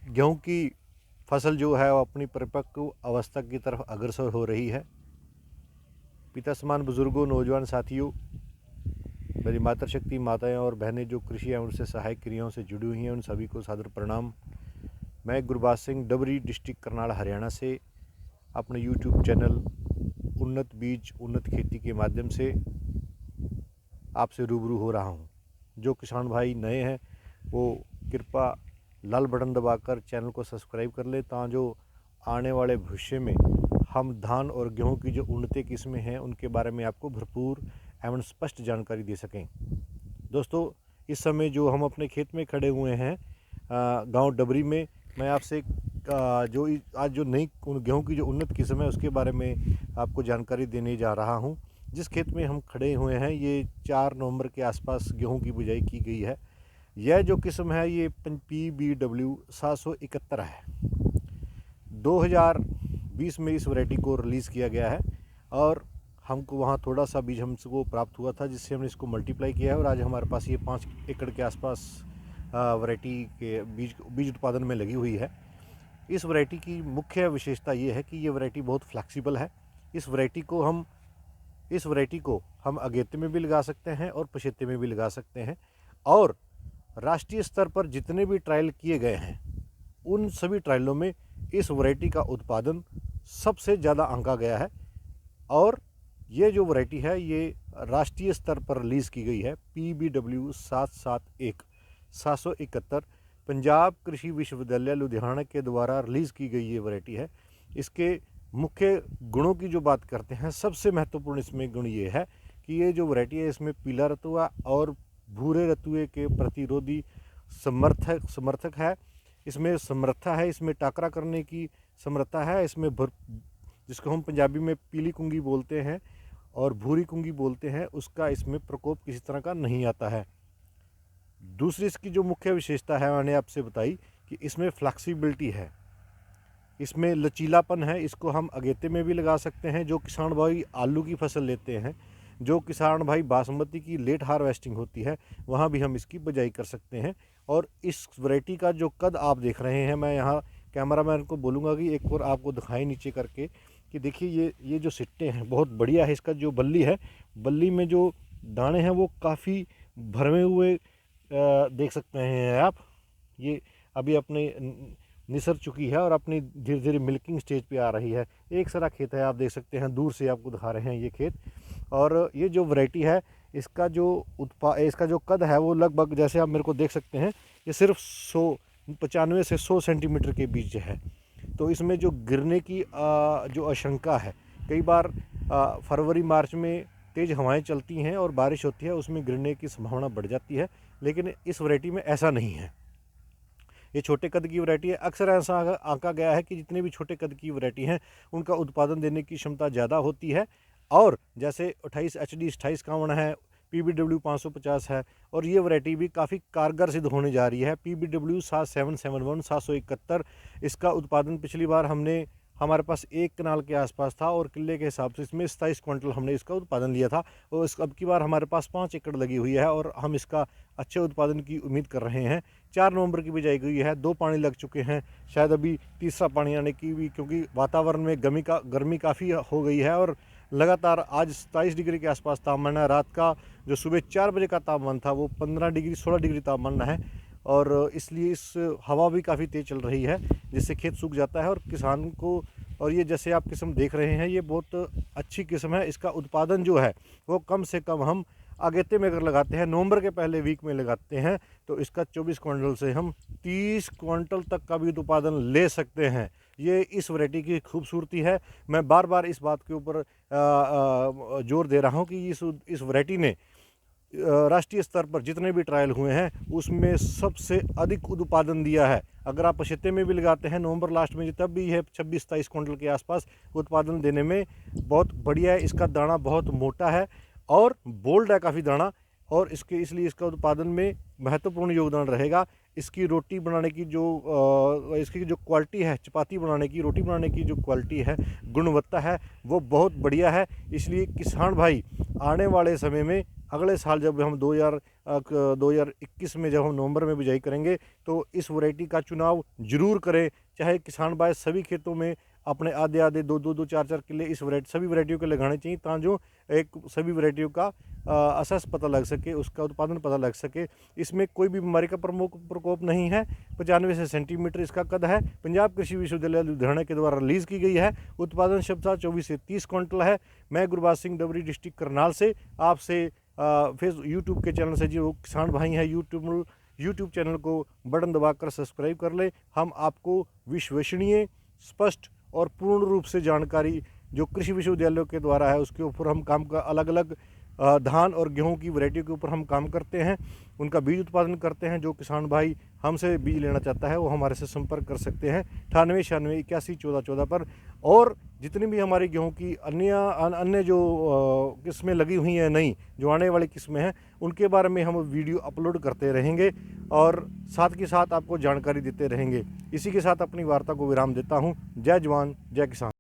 गेहूं की फसल जो है वो अपनी परिपक्व अवस्था की तरफ अग्रसर हो रही है। पिता समान बुजुर्गों, नौजवान साथियों, मेरी मातृशक्ति माताएं और बहनें जो कृषि एवं उससे सहायक क्रियाओं से जुड़ी हुई हैं, उन सभी को सादर प्रणाम। मैं गुरबाज सिंह डबरी, डिस्ट्रिक्ट करनाल, हरियाणा से अपने यूट्यूब चैनल उन्नत बीज उन्नत खेती के माध्यम से आपसे रूबरू हो रहा हूं। जो किसान भाई नए हैं वो कृपा लाल बटन दबाकर चैनल को सब्सक्राइब कर ले, ताकि आने वाले भविष्य में हम धान और गेहूं की जो उन्नत किस्में हैं उनके बारे में आपको भरपूर एवं स्पष्ट जानकारी दे सकें। दोस्तों, इस समय जो हम अपने खेत में खड़े हुए हैं गांव डबरी में, मैं आपसे आज जो नई गेहूं की जो उन्नत किस्म है उसके बारे में आपको जानकारी देने जा रहा हूं। जिस खेत में हम खड़े हुए हैं ये 4 नवंबर के आसपास गेहूं की बुआई की गई है। यह जो किस्म है ये PBW 771 है। 2020 में इस वैरायटी को रिलीज़ किया गया है और हमको वहाँ थोड़ा सा बीज हमको प्राप्त हुआ था, जिससे हमने इसको मल्टीप्लाई किया है और आज हमारे पास ये 5 एकड़ के आसपास वैरायटी के बीज उत्पादन में लगी हुई है। इस वैरायटी की मुख्य विशेषता ये है कि ये वैरायटी बहुत फ्लैक्सीबल है। इस वैरायटी को हम अगेते में भी लगा सकते हैं और पछेते में भी लगा सकते हैं, और राष्ट्रीय स्तर पर जितने भी ट्रायल किए गए हैं उन सभी ट्रायलों में इस वैरायटी का उत्पादन सबसे ज़्यादा आंका गया है। और ये जो वैरायटी है ये राष्ट्रीय स्तर पर रिलीज़ की गई है। PBW 771 पंजाब कृषि विश्वविद्यालय लुधियाना के द्वारा रिलीज़ की गई ये वैरायटी है। इसके मुख्य गुणों की जो बात करते हैं, सबसे महत्वपूर्ण इसमें गुण ये है कि ये जो वैरायटी है इसमें पीला रतुआ और भूरे रतुए के प्रतिरोधी समर्थक है। इसमें समर्था है, इसमें टाकरा करने की समर्था है। इसमें जिसको हम पंजाबी में पीली कुंगी बोलते हैं और भूरी कुंगी बोलते हैं, उसका इसमें प्रकोप किसी तरह का नहीं आता है। दूसरी इसकी जो मुख्य विशेषता है मैंने आपसे बताई कि इसमें फ्लैक्सिबिलिटी है, इसमें लचीलापन है। इसको हम अगेते में भी लगा सकते हैं। जो किसान भाई आलू की फसल लेते हैं, जो किसान भाई बासमती की लेट हार्वेस्टिंग होती है, वहाँ भी हम इसकी बिजाई कर सकते हैं। और इस वैरायटी का जो कद आप देख रहे हैं, मैं यहाँ कैमरामैन को बोलूँगा कि एक बार आपको दिखाएं नीचे करके कि देखिए ये जो सिट्टे हैं बहुत बढ़िया है। इसका जो बल्ली है, बल्ली में जो दाने हैं वो काफ़ी भरवे हुए देख सकते हैं आप। ये अभी अपने निसर चुकी है और अपनी धीरे धीरे मिल्किंग स्टेज पे आ रही है। एक सारा खेत है, आप देख सकते हैं, दूर से आपको दिखा रहे हैं ये खेत। और ये जो वैरायटी है इसका जो कद है वो लगभग, जैसे आप मेरे को देख सकते हैं, ये सिर्फ 95 से 100 सेंटीमीटर के बीच है। तो इसमें जो गिरने की जो आशंका है, कई बार फरवरी मार्च में तेज़ हवाएं चलती हैं और बारिश होती है, उसमें गिरने की संभावना बढ़ जाती है, लेकिन इस वैरायटी में ऐसा नहीं है। ये छोटे कद की वैरायटी है। अक्सर ऐसा आंका गया है कि जितने भी छोटे कद की वैरायटी हैं उनका उत्पादन देने की क्षमता ज़्यादा होती है। और जैसे 28 HD 2851 है, PBW 550 है, और ये वैरायटी भी काफ़ी कारगर सिद्ध होने जा रही है। PBW 7771 771 इसका उत्पादन पिछली बार हमारे पास 1 कनाल के आसपास था और किले के हिसाब से इसमें 27 क्विंटल हमने इसका उत्पादन लिया था। और अब की बार हमारे पास 5 एकड़ लगी हुई है और हम इसका अच्छे उत्पादन की उम्मीद कर रहे हैं। 4 नवंबर की बिजाई गई है, 2 पानी लग चुके हैं, शायद अभी तीसरा पानी आने की भी, क्योंकि वातावरण में गर्मी काफ़ी हो गई है और लगातार आज 27 डिग्री के आसपास तापमान है। रात का जो सुबह 4 बजे का तापमान था वो 15 डिग्री 16 डिग्री तापमान है, और इसलिए इस हवा भी काफ़ी तेज़ चल रही है जिससे खेत सूख जाता है और किसान को। और ये जैसे आप किस्म देख रहे हैं ये बहुत अच्छी किस्म है। इसका उत्पादन जो है वो कम से कम हम अगेते में अगर लगाते हैं, नवंबर के पहले वीक में लगाते हैं, तो इसका 24 क्विंटल से हम 30 क्विंटल तक का भी उत्पादन ले सकते हैं। ये इस वैरायटी की खूबसूरती है। मैं बार बार इस बात के ऊपर जोर दे रहा हूँ कि इस वैरायटी ने राष्ट्रीय स्तर पर जितने भी ट्रायल हुए हैं उसमें सबसे अधिक उत्पादन दिया है। अगर आप पछेते में भी लगाते हैं नवंबर लास्ट में, तब भी है 26-27 क्विंटल के आसपास उत्पादन देने में बहुत बढ़िया है। इसका दाना बहुत मोटा है और बोल्ड है काफ़ी दाना, और इसलिए इसका उत्पादन में महत्वपूर्ण योगदान रहेगा। इसकी रोटी बनाने की इसकी जो क्वालिटी है, चपाती बनाने की, रोटी बनाने की जो क्वालिटी है, गुणवत्ता है, वो बहुत बढ़िया है। इसलिए किसान भाई आने वाले समय में अगले साल जब हम 2021 में जब हम नवंबर में बिजाई करेंगे तो इस वैरायटी का चुनाव जरूर करें। चाहे किसान भाई सभी खेतों में अपने आधे आधे 2-2 4-4 किले इस वैरायटी सभी वैरायटियों के लगाने चाहिए, ताकि जो एक सभी वैरायटियों का असस पता लग सके, उसका उत्पादन पता लग सके। इसमें कोई भी बीमारी का प्रमुख प्रकोप नहीं है। 95 सेंटीमीटर इसका कद है। पंजाब कृषि विश्वविद्यालय लुधियाना के द्वारा रिलीज़ की गई है। उत्पादन क्षमता 24 से 30 क्विंटल है। मैं गुरबाज सिंह डबरी डिस्ट्रिक्ट करनाल से आपसे फेस यूट्यूब के चैनल से जो किसान भाई हैं यूट्यूब चैनल को बटन दबाकर सब्सक्राइब कर ले। हम आपको विश्वसनीय, स्पष्ट और पूर्ण रूप से जानकारी जो कृषि विश्वविद्यालयों के द्वारा है उसके ऊपर हम काम का अलग अलग धान और गेहूं की वैरायटी के ऊपर हम काम करते हैं, उनका बीज उत्पादन करते हैं। जो किसान भाई हमसे बीज लेना चाहता है वो हमारे से संपर्क कर सकते हैं 9896811414 पर। और जितनी भी हमारी गेहूं की अन्य जो किस्में लगी हुई हैं, नई जो आने वाली किस्में हैं, उनके बारे में हम वीडियो अपलोड करते रहेंगे और साथ के साथ आपको जानकारी देते रहेंगे। इसी के साथ अपनी वार्ता को विराम देता हूँ। जय जवान जय किसान।